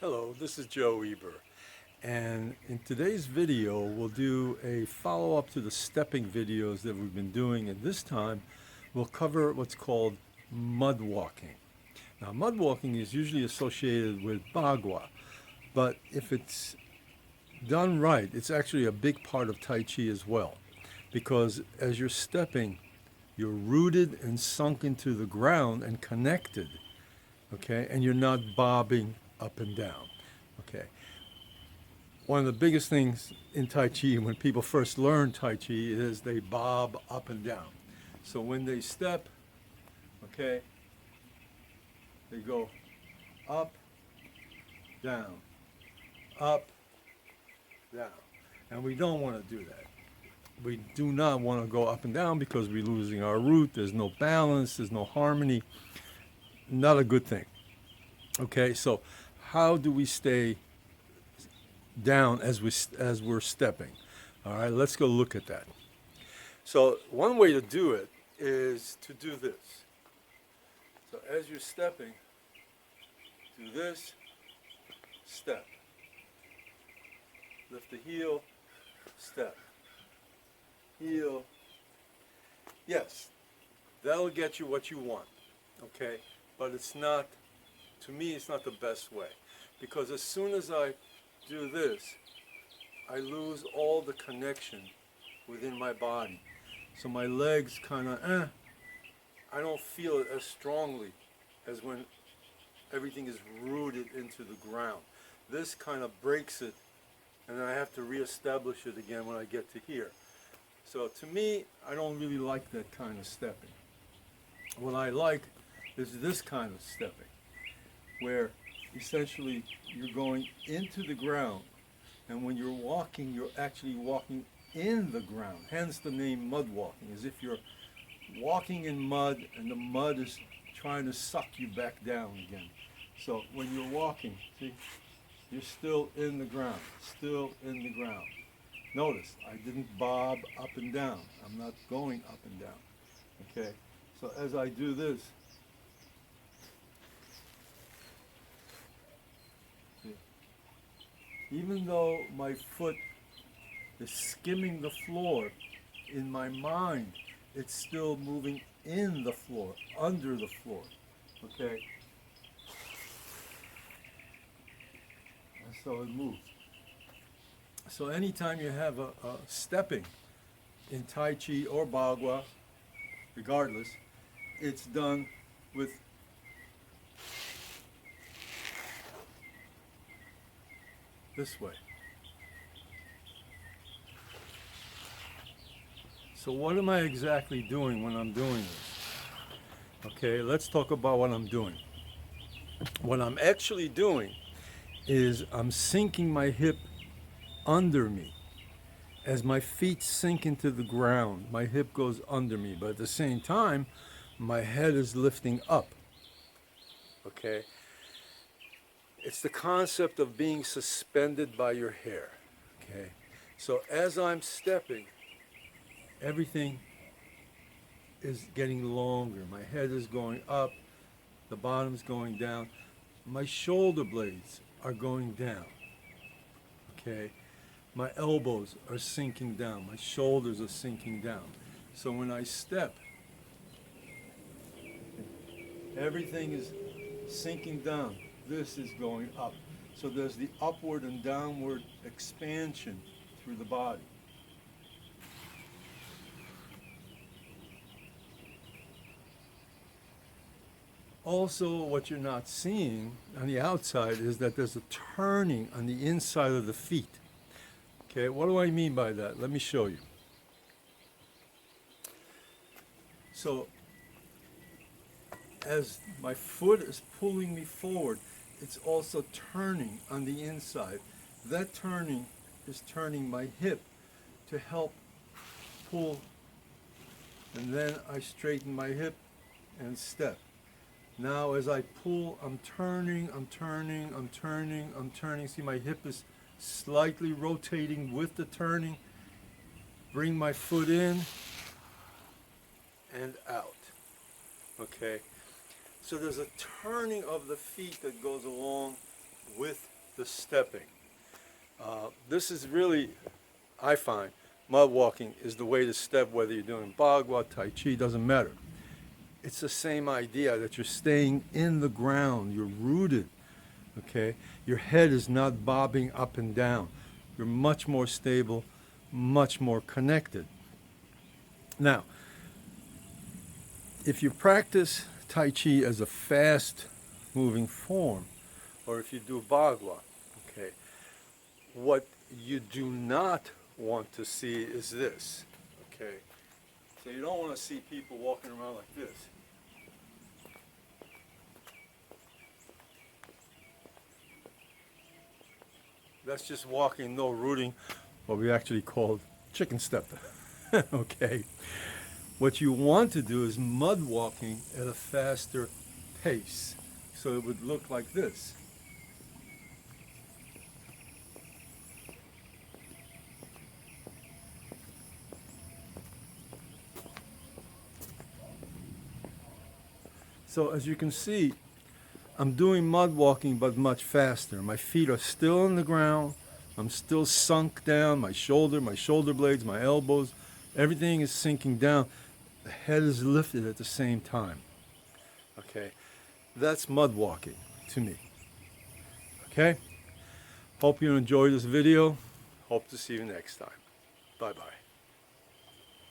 Hello, this is Joe Eber, and in today's video we'll do a follow-up to the stepping videos that we've been doing, and this time we'll cover what's called mud walking. Now, mud walking is usually associated with Bagua, but if it's done right, it's actually a big part of Tai Chi as well, because as you're stepping, you're rooted and sunk into the ground and connected, okay, and you're not bobbing up and down. Okay. One of the biggest things in Tai Chi when people first learn Tai Chi is they bob up and down. So when they step, okay, they go up, down, up, down. And we don't want to do that. We do not want to go up and down because we're losing our root. There's no balance, there's no harmony. Not a good thing. Okay, so how do we stay down as we're stepping? All right, let's go look at that. So one way to do it is to do this. So as you're stepping, do this, step. Lift the heel, step. Heel. Yes, that'll get you what you want, okay? But it's not, to me, it's not the best way. Because as soon as I do this, I lose all the connection within my body. So my legs kind of, I don't feel it as strongly as when everything is rooted into the ground. This kind of breaks it, and then I have to reestablish it again when I get to here. So to me, I don't really like that kind of stepping. What I like is this kind of stepping, where essentially you're going into the ground, and when you're walking, you're actually walking in the ground, hence the name mud walking, as if you're walking in mud and the mud is trying to suck you back down again. So when you're walking, see, you're still in the ground, still in the ground. Notice, I didn't bob up and down. I'm not going up and down, okay? So as I do this, even though my foot is skimming the floor, in my mind, it's still moving in the floor, under the floor, okay? And so it moves. So anytime you have a stepping in Tai Chi or Bagua, regardless, it's done with this way. So what am I exactly doing when I'm doing this? Okay, let's talk about what I'm doing. What I'm actually doing is I'm sinking my hip under me. As my feet sink into the ground, my hip goes under me, but at the same time, my head is lifting up. Okay? It's the concept of being suspended by your hair. Okay? So as I'm stepping, everything is getting longer. My head is going up, the bottom's going down. My shoulder blades are going down. Okay? My elbows are sinking down. My shoulders are sinking down. So when I step, everything is sinking down. This is going up. So there's the upward and downward expansion through the body. Also, what you're not seeing on the outside is that there's a turning on the inside of the feet. Okay, what do I mean by that? Let me show you. So, as my foot is pulling me forward, it's also turning on the inside. That turning is turning my hip to help pull, and then I straighten my hip and step. Now as I pull, I'm turning, I'm turning, I'm turning, I'm turning. See, my hip is slightly rotating with the turning. Bring my foot in and out. Okay? So there's a turning of the feet that goes along with the stepping. This is really, I find, mud walking is the way to step, whether you're doing Bagua, Tai Chi, doesn't matter. It's the same idea that you're staying in the ground, you're rooted, okay? Your head is not bobbing up and down. You're much more stable, much more connected. Now, if you practice Tai Chi as a fast moving form, or if you do Bagua, okay, what you do not want to see is this, okay? So you don't want to see people walking around like this. That's just walking, no rooting, what we actually call chicken step, okay? What you want to do is mud walking at a faster pace. So it would look like this. So as you can see, I'm doing mud walking but much faster. My feet are still on the ground. I'm still sunk down, my shoulder blades, my elbows, everything is sinking down. The head is lifted at the same time. Okay, that's mud walking to me. Okay, hope you enjoyed this video. Hope to see you next time. Bye-bye.